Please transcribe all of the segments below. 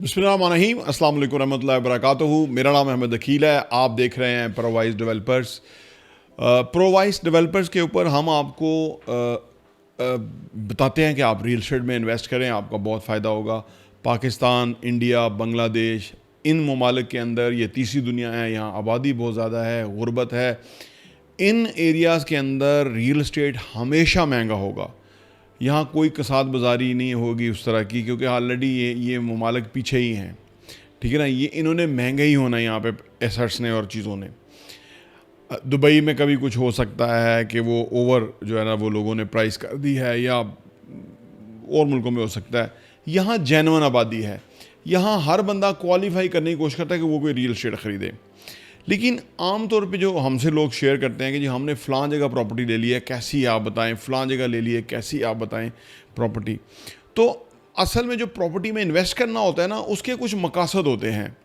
बिस्मिल्लाहिर्रहमानिर्रहीम, अस्सलाम वालेकुम रहमतुल्लाहि व बरकातुहू। मेरा नाम अहमद अकील है। आप देख रहे हैं प्रोवाइस डेवलपर्स। प्रोवाइस डेवलपर्स के ऊपर हम आपको बताते हैं कि आप रियल एस्टेट में इन्वेस्ट करें, आपका बहुत फ़ायदा होगा। पाकिस्तान, इंडिया, बांग्लादेश, इन ममालिक के अंदर ये तीसरी दुनिया है, यहाँ आबादी बहुत ज़्यादा है, गुर्बत है। इन एरियाज़ के अंदर रियल एस्टेट हमेशा महंगा होगा। यहाँ कोई कसाद बाज़ारी नहीं होगी उस तरह की, क्योंकि ऑलरेडी ये ममालिक पीछे ही हैं। ठीक है ना, ये इन्होंने महंगा ही होना है यहाँ पे एसेट्स ने और चीज़ों ने। दुबई में कभी कुछ हो सकता है कि वो ओवर जो है ना वो लोगों ने प्राइस कर दी है, या और मुल्कों में हो सकता है। यहाँ जेन्युइन आबादी है, यहाँ हर बंदा क्वालिफाई करने की कोशिश करता है कि वो कोई रियल एस्टेट ख़रीदे। लेकिन आम तौर पे जो हमसे लोग शेयर करते हैं कि जी हमने फ़लाँ जगह प्रॉपर्टी ले ली है, कैसी आप बताएं, फ़लाँ जगह ले ली है, कैसी आप बताएं प्रॉपर्टी। तो असल में जो प्रॉपर्टी में इन्वेस्ट करना होता है ना, उसके कुछ मकासद होते हैं।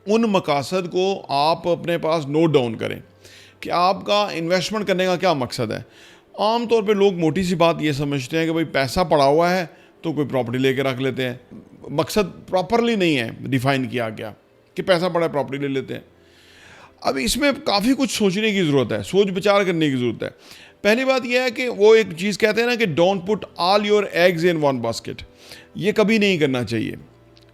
उन मकासद को आप अपने पास नोट डाउन करें कि आपका इन्वेस्टमेंट करने का क्या मकसद है। आम तौर पे लोग मोटी सी बात ये समझते हैं कि भाई पैसा पड़ा हुआ है तो कोई प्रॉपर्टी लेके रख लेते हैं। मकसद प्रॉपरली नहीं है डिफ़ाइन किया गया कि पैसा पड़ा है प्रॉपर्टी ले लेते हैं। अब इसमें काफ़ी कुछ सोचने की ज़रूरत है, सोच विचार करने की ज़रूरत है। पहली बात यह है कि वो एक चीज़ कहते हैं ना कि don't put all your eggs in one basket. ये कभी नहीं करना चाहिए।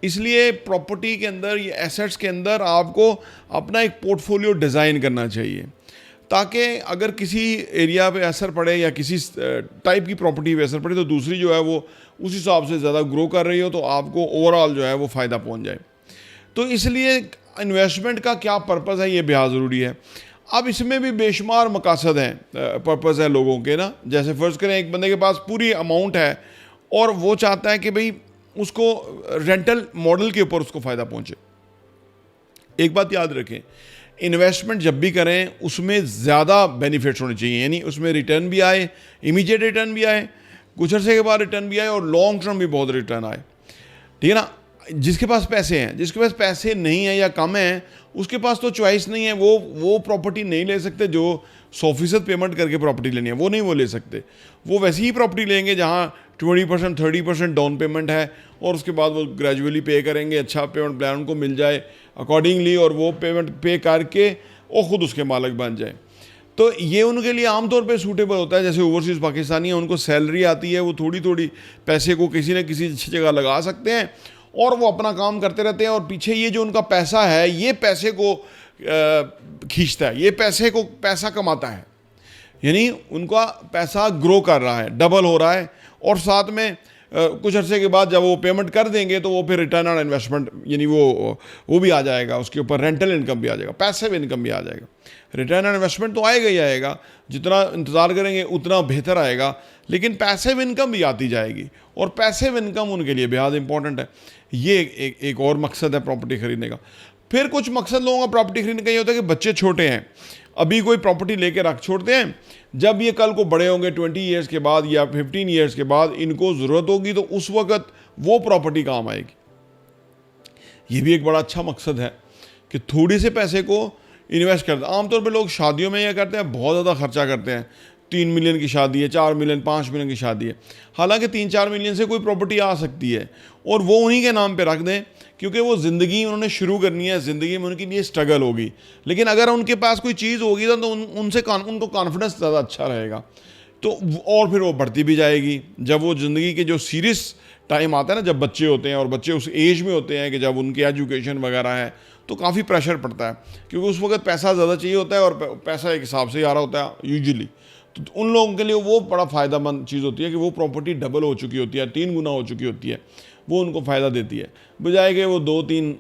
इसलिए प्रॉपर्टी के अंदर, ये एसेट्स के अंदर आपको अपना एक पोर्टफोलियो डिज़ाइन करना चाहिए, ताकि अगर किसी एरिया पे असर पड़े या किसी टाइप की प्रॉपर्टी पे असर पड़े तो दूसरी जो है वो उस हिसाब से ज़्यादा ग्रो कर रही हो, तो आपको ओवरऑल जो है वो फ़ायदा पहुँच जाए। तो इसलिए इन्वेस्टमेंट का क्या पर्पज़ है, ये बेहद ज़रूरी है। अब इसमें भी बेशुमार मकासद हैं, पर्पज़ है लोगों के ना। जैसे फ़र्ज़ करें एक बंदे के पास पूरी अमाउंट है और वो चाहता है कि भाई उसको रेंटल मॉडल के ऊपर उसको फ़ायदा पहुँचे। एक बात याद रखें, इन्वेस्टमेंट जब भी करें उसमें ज़्यादा बेनिफिट्स होने चाहिए, यानी उसमें रिटर्न भी आए, इमीडिएट रिटर्न भी आए, कुछ अर्से के बाद रिटर्न भी आए और लॉन्ग टर्म भी बहुत रिटर्न आए। ठीक है ना। जिसके पास पैसे हैं, जिसके पास पैसे नहीं हैं या कम हैं, उसके पास तो चॉइस नहीं है। वो प्रॉपर्टी नहीं ले सकते जो 100% पेमेंट करके प्रॉपर्टी लेनी है, वो नहीं वो ले सकते। वो वैसी ही प्रॉपर्टी लेंगे जहाँ 20% 30% डाउन पेमेंट है और उसके बाद वो ग्रेजुअली पे करेंगे, अच्छा पेमेंट प्लान उनको मिल जाए अकॉर्डिंगली, और वो पेमेंट पे करके वो ख़ुद उसके मालिक बन जाए। तो ये उनके लिए आमतौर पे सूटेबल होता है। जैसे ओवरसीज़ पाकिस्तानी हैं, उनको सैलरी आती है, वो थोड़ी थोड़ी पैसे को किसी न किसी अच्छी जगह लगा सकते हैं और वो अपना काम करते रहते हैं, और पीछे ये जो उनका पैसा है ये पैसे को खींचता है, ये पैसे को पैसा कमाता है, यानी उनका पैसा ग्रो कर रहा है, डबल हो रहा है। और साथ में कुछ अर्से के बाद जब वो पेमेंट कर देंगे तो वो फिर रिटर्न ऑन इन्वेस्टमेंट, यानी वो भी आ जाएगा, उसके ऊपर रेंटल इनकम भी आ जाएगा, पैसिव इनकम भी आ जाएगा। रिटर्न ऑन इन्वेस्टमेंट तो आएगा ही आएगा, जितना इंतज़ार करेंगे उतना बेहतर आएगा, लेकिन पैसिव इनकम भी आती जाएगी, और पैसिव इनकम उनके लिए बेहद इंपॉर्टेंट है। ये एक और मकसद है प्रॉपर्टी ख़रीदने का। फिर कुछ मकसद लोगों का प्रॉपर्टी खरीदने का ये होता है कि बच्चे छोटे हैं, अभी कोई प्रॉपर्टी लेके रख छोड़ते हैं, जब ये कल को बड़े होंगे 20 ईयर्स के बाद या 15 ईयर्स के बाद इनको ज़रूरत होगी तो उस वक़्त वो प्रॉपर्टी काम आएगी। ये भी एक बड़ा अच्छा मकसद है कि थोड़े से पैसे को इन्वेस्ट करते हैं। आमतौर पे लोग शादियों में यह करते हैं, बहुत ज़्यादा खर्चा करते हैं। 3 मिलियन की शादी है, 4 मिलियन 5 मिलियन की शादी है। हालांकि 3-4 मिलियन से कोई प्रॉपर्टी आ सकती है और वो उन्हीं के नाम पे रख दें, क्योंकि वो ज़िंदगी उन्होंने शुरू करनी है, ज़िंदगी में उनके लिए स्ट्रगल होगी। लेकिन अगर उनके पास कोई चीज़ होगी तो उनको कॉन्फिडेंस ज़्यादा अच्छा रहेगा, तो और फिर वो बढ़ती भी जाएगी। जब वो ज़िंदगी के जो सीरियस टाइम आता है ना, जब बच्चे होते हैं और बच्चे उस एज में होते हैं कि जब उनकी एजुकेशन वगैरह है, तो काफ़ी प्रेशर पड़ता है, क्योंकि उस वक्त पैसा ज़्यादा चाहिए होता है और पैसा एक हिसाब से आ रहा होता है यूजुअली। तो उन लोगों के लिए वो बड़ा फ़ायदेमंद चीज़ होती है कि वो प्रॉपर्टी डबल हो चुकी होती है, 3 गुना हो चुकी होती है, वो उनको फ़ायदा देती है, बजाय कि वो 2-3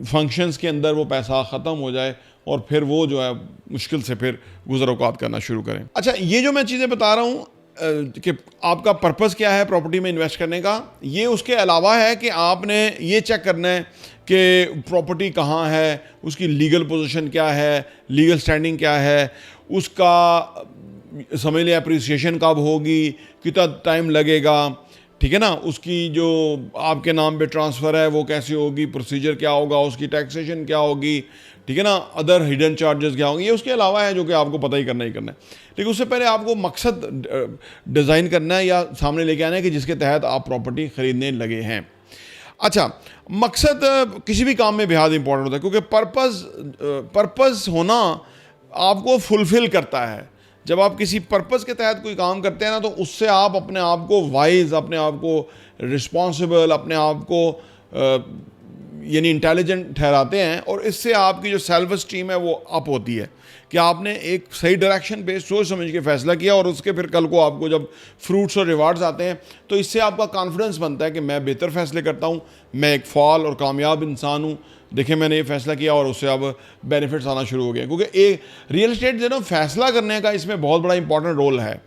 फंक्शंस के अंदर वो पैसा ख़त्म हो जाए और फिर वो जो है मुश्किल से फिर गुज़र औक़ात करना शुरू करें। अच्छा, ये जो मैं चीज़ें बता रहा हूँ कि आपका पर्पज़ क्या है प्रॉपर्टी में इन्वेस्ट करने का, ये उसके अलावा है कि आपने ये चेक करना है कि प्रॉपर्टी कहाँ है, उसकी लीगल पोजीशन क्या है, लीगल स्टैंडिंग क्या है, उसका समझ लें अप्रिसिएशन कब होगी, कितना टाइम लगेगा, ठीक है ना, उसकी जो आपके नाम पे ट्रांसफ़र है वो कैसे होगी, प्रोसीजर क्या होगा, उसकी टैक्सेशन क्या होगी, ठीक है ना, अदर हिडन चार्जेस क्या होंगे, ये उसके अलावा है जो कि आपको पता ही करना है। लेकिन उससे पहले आपको मकसद डिज़ाइन करना है या सामने लेके आना है कि जिसके तहत आप प्रॉपर्टी ख़रीदने लगे हैं। अच्छा, मकसद किसी भी काम में बेहद इंपॉर्टेंट होता है, क्योंकि पर्पस होना आपको फुलफिल करता है। जब आप किसी पर्पस के तहत कोई काम करते हैं ना, तो उससे आप अपने आप को वाइज, अपने आप को रिस्पॉन्सिबल, अपने आप को यानी इंटेलिजेंट ठहराते हैं, और इससे आपकी जो सेल्फ स्टीम है वो अप होती है कि आपने एक सही डायरेक्शन पे सोच समझ के फैसला किया, और उसके फिर कल को आपको जब फ्रूट्स और रिवार्ड्स आते हैं तो इससे आपका कॉन्फिडेंस बनता है कि मैं बेहतर फैसले करता हूँ, मैं एक फाल और कामयाब इंसान हूँ, देखिए मैंने ये फैसला किया और उससे अब बेनिफिट्स आना शुरू हो गए। क्योंकि एक रियल एस्टेट जो ना फैसला करने का इसमें बहुत बड़ा इंपॉर्टेंट रोल है।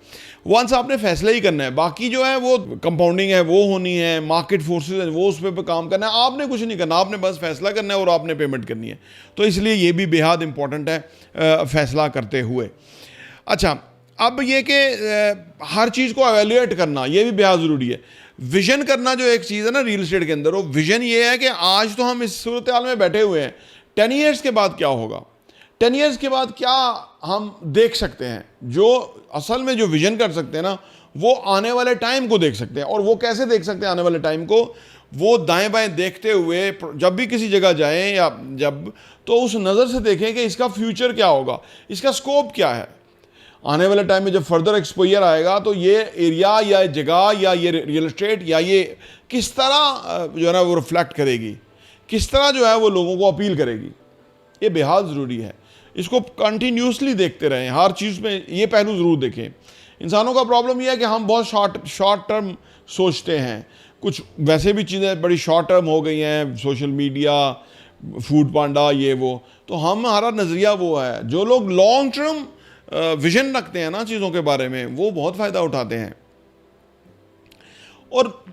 वंस आपने फैसला ही करना है, बाकी जो है वो कंपाउंडिंग है वो होनी है, मार्केट फोर्सेस है वो उस पर काम करना है, आपने कुछ नहीं करना, आपने बस फैसला करना है और आपने पेमेंट करनी है। तो इसलिए ये भी बेहद इंपॉर्टेंट है फैसला करते हुए। अच्छा, अब ये कि हर चीज़ को एवेल्यूएट करना ये भी बेहद ज़रूरी है। विजन करना जो एक चीज़ है ना रियल एस्टेट के अंदर, वो विजन ये है कि आज तो हम इस सूरत हाल में बैठे हुए हैं, 10 ईयर्स के बाद क्या होगा, 10 ईयर्स के बाद क्या हम देख सकते हैं। जो असल में जो विजन कर सकते हैं ना, वो आने वाले टाइम को देख सकते हैं। और वो कैसे देख सकते हैं आने वाले टाइम को? वो दाएं बाएं देखते हुए जब भी किसी जगह जाएं या जब, तो उस नज़र से देखें कि इसका फ्यूचर क्या होगा, इसका स्कोप क्या है। आने वाले टाइम में जब फर्दर एक्सपोजर आएगा तो ये एरिया या जगह या ये रियल एस्टेट या ये किस तरह जो है ना वो रिफ्लेक्ट करेगी, किस तरह जो है वो लोगों को अपील करेगी, ये बेहद ज़रूरी है। इसको कंटिन्यूसली देखते रहें, हर चीज़ में ये पहलू ज़रूर देखें। इंसानों का प्रॉब्लम यह है कि हम बहुत शॉर्ट टर्म सोचते हैं। कुछ वैसे भी चीज़ें बड़ी शॉर्ट टर्म हो गई हैं, सोशल मीडिया, फूड पांडा, ये वो, तो हमारा नज़रिया वो है। जो लोग लॉन्ग टर्म विजन रखते हैं ना चीज़ों के बारे में, वो बहुत फ़ायदा उठाते हैं। और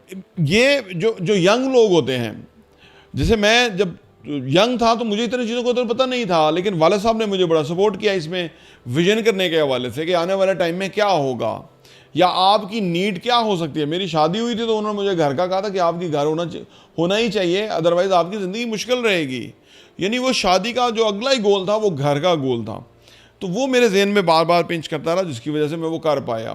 ये जो यंग लोग होते हैं, जैसे मैं जब यंग था तो मुझे इतनी चीज़ों को तो पता नहीं था, लेकिन वाले साहब ने मुझे बड़ा सपोर्ट किया इसमें विजन करने के हवाले से कि आने वाले टाइम में क्या होगा या आपकी नीड क्या हो सकती है। मेरी शादी हुई थी तो उन्होंने मुझे घर का कहा था कि आपकी घर होना ही चाहिए, अदरवाइज़ आपकी ज़िंदगी मुश्किल रहेगी। यानी वो शादी का जो अगला ही गोल था वो घर का गोल था। तो वो मेरे जहन में बार बार पिंच करता रहा, जिसकी वजह से मैं वो कर पाया।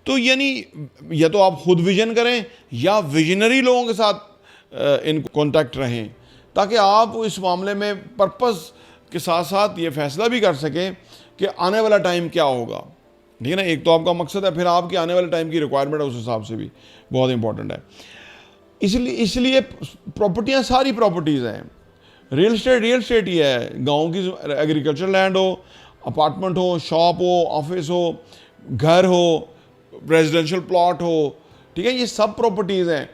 तो यानी या तो आप खुद विजन करें या विजनरी लोगों के साथ इन कॉन्टैक्ट रहें, ताकि आप इस मामले में पर्पस के साथ साथ ये फैसला भी कर सकें कि आने वाला टाइम क्या होगा। ठीक है ना, एक तो आपका मकसद है, फिर आपकी आने वाले टाइम की रिक्वायरमेंट है, उस हिसाब से भी बहुत इंपॉर्टेंट है। इसलिए प्रॉपर्टियाँ सारी प्रॉपर्टीज़ हैं। रियल एस्टेट ही है, गाँव की एग्रीकल्चर लैंड हो, अपार्टमेंट हो, शॉप हो, ऑफिस हो, घर हो, रेजिडेंशियल प्लॉट हो, ठीक है, ये सब प्रॉपर्टीज़ हैं।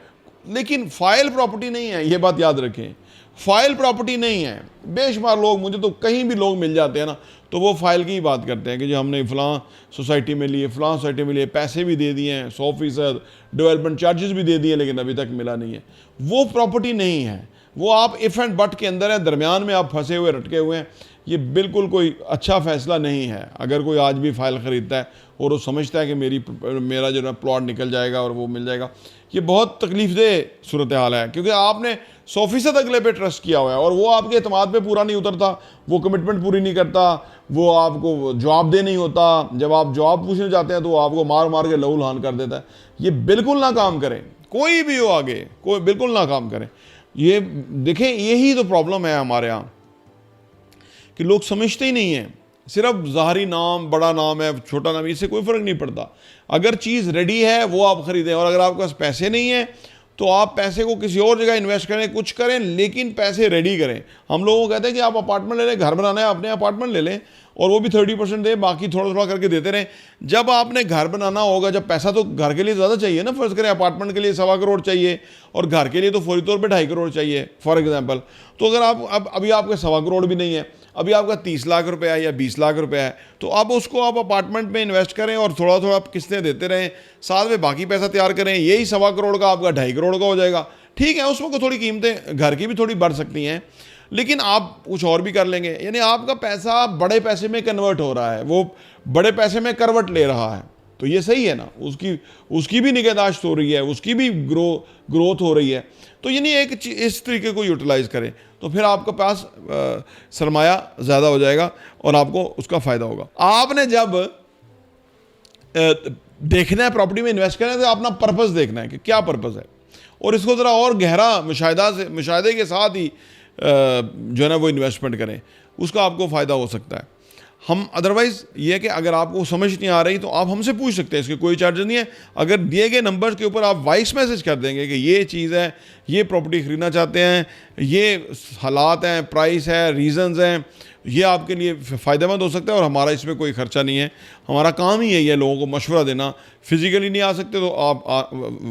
लेकिन फाइल प्रॉपर्टी नहीं है, ये बात याद रखें। फाइल प्रॉपर्टी नहीं है। बेशुमार लोग, मुझे तो कहीं भी लोग मिल जाते हैं ना, तो वो फाइल की ही बात करते हैं कि जो हमने फ़लाँ सोसाइटी में लिए, फ़लाँ सोसाइटी में लिए, पैसे भी दे दिए हैं, 100% डेवलपमेंट चार्जेस भी दे दिए, लेकिन अभी तक मिला नहीं है। वो प्रॉपर्टी नहीं है, वो आप इफ़ एंड बट के अंदर है, दरमियान में आप फंसे हुए, रटके हुए हैं। ये बिल्कुल कोई अच्छा फ़ैसला नहीं है। अगर कोई आज भी फ़ाइल ख़रीदता है और वो समझता है कि मेरा जो है प्लॉट निकल जाएगा और वो मिल जाएगा, ये बहुत तकलीफ़देह सूरत हाल है, क्योंकि आपने 100% अगले पे ट्रस्ट किया हुआ है और वो आपके एतमाद पे पूरा नहीं उतरता, वो कमिटमेंट पूरी नहीं करता, वो आपको जवाब दे नहीं होता। जब आप जवाब पूछने जाते हैं तो वो आपको मार मार के लहू लहान कर देता है। ये बिल्कुल ना काम करें, कोई भी हो आगे, कोई बिल्कुल ना काम करें। ये देखें, यही तो प्रॉब्लम है हमारे यहाँ कि लोग समझते ही नहीं हैं। सिर्फ ज़ाहरी नाम, बड़ा नाम है, छोटा नाम, इससे कोई फ़र्क नहीं पड़ता। अगर चीज़ रेडी है वो आप ख़रीदें, और अगर आपके पास पैसे नहीं हैं तो आप पैसे को किसी और जगह इन्वेस्ट करें, कुछ करें, लेकिन पैसे रेडी करें। हम लोगों को कहते हैं कि आप अपार्टमेंट ले लें, घर बनाना है, अपने अपार्टमेंट ले लें और वो भी 30% दें, बाकी थोड़ा थोड़ा करके देते रहें। जब आपने घर बनाना होगा, जब पैसा तो घर के लिए ज़्यादा चाहिए ना, फ़र्ज़ करें अपार्टमेंट के लिए 1.25 करोड़ चाहिए और घर के लिए तो फौरी तौर पे 2.5 करोड़ चाहिए फॉर एग्जांपल। तो अगर आप अभी आपके 1.25 करोड़ भी नहीं है, अभी आपका 30 लाख रुपए है या 20 लाख रुपए है, तो अब उसको आप अपार्टमेंट में इन्वेस्ट करें और थोड़ा थोड़ा आप किस्तें देते रहें, साथ में बाकी पैसा तैयार करें। यही 1.25 करोड़ का आपका 2.5 करोड़ का हो जाएगा। ठीक है, उसमें को थोड़ी कीमतें घर की भी थोड़ी बढ़ सकती हैं, लेकिन आप कुछ और भी कर लेंगे। यानी आपका पैसा बड़े पैसे में कन्वर्ट हो रहा है, वो बड़े पैसे में करवट ले रहा है, तो ये सही है ना। उसकी भी निगहदाश्त हो रही है, उसकी भी ग्रोथ हो रही है। तो यानी एक इस तरीके को यूटिलाइज़ करें तो फिर आपके पास सरमाया ज़्यादा हो जाएगा और आपको उसका फ़ायदा होगा। आपने जब देखना है प्रॉपर्टी में इन्वेस्ट करना है तो अपना पर्पस देखना है कि क्या पर्पस है, और इसको ज़रा और गहरा मुशाहदे के साथ ही जो है ना वो इन्वेस्टमेंट करें, उसका आपको फ़ायदा हो सकता है। हम अदरवाइज़ ये है कि अगर आपको समझ नहीं आ रही तो आप हमसे पूछ सकते हैं, इसके कोई चार्जेस नहीं है। अगर दिए गए नंबर्स के ऊपर आप वॉइस मैसेज कर देंगे कि ये चीज़ है, ये प्रॉपर्टी ख़रीदना चाहते हैं, ये हालात हैं, प्राइस है, रीज़न्स हैं, ये आपके लिए फ़ायदेमंद हो सकता है और हमारा इसमें कोई ख़र्चा नहीं है। हमारा काम ही यही है लोगों को मशवरा देना। फ़िज़िकली नहीं आ सकते तो आप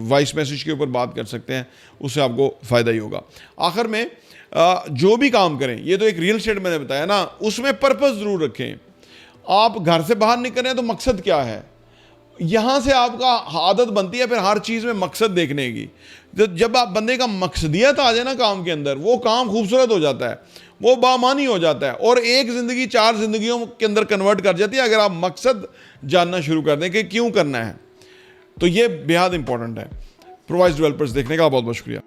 वॉइस मैसेज के ऊपर बात कर सकते हैं, उससे आपको फ़ायदा ही होगा। आखिर में जो भी काम करें, ये तो एक रियल एस्टेट मैंने बताया ना, उसमें पर्पस ज़रूर रखें। आप घर से बाहर निकल रहे हैं तो मकसद क्या है, यहाँ से आपका आदत बनती है फिर हर चीज़ में मकसद देखने की। जब आप बंदे का मकसदियत आ जाए ना काम के अंदर, वो काम खूबसूरत हो जाता है, वो बामानी हो जाता है और एक ज़िंदगी 4 ज़िंदगियों के अंदर कन्वर्ट कर जाती है अगर आप मकसद जानना शुरू कर दें कि क्यों करना है। तो ये बेहद इंपॉर्टेंट है। प्रोवाइस डेवलपर्स देखने का बहुत बहुत शुक्रिया।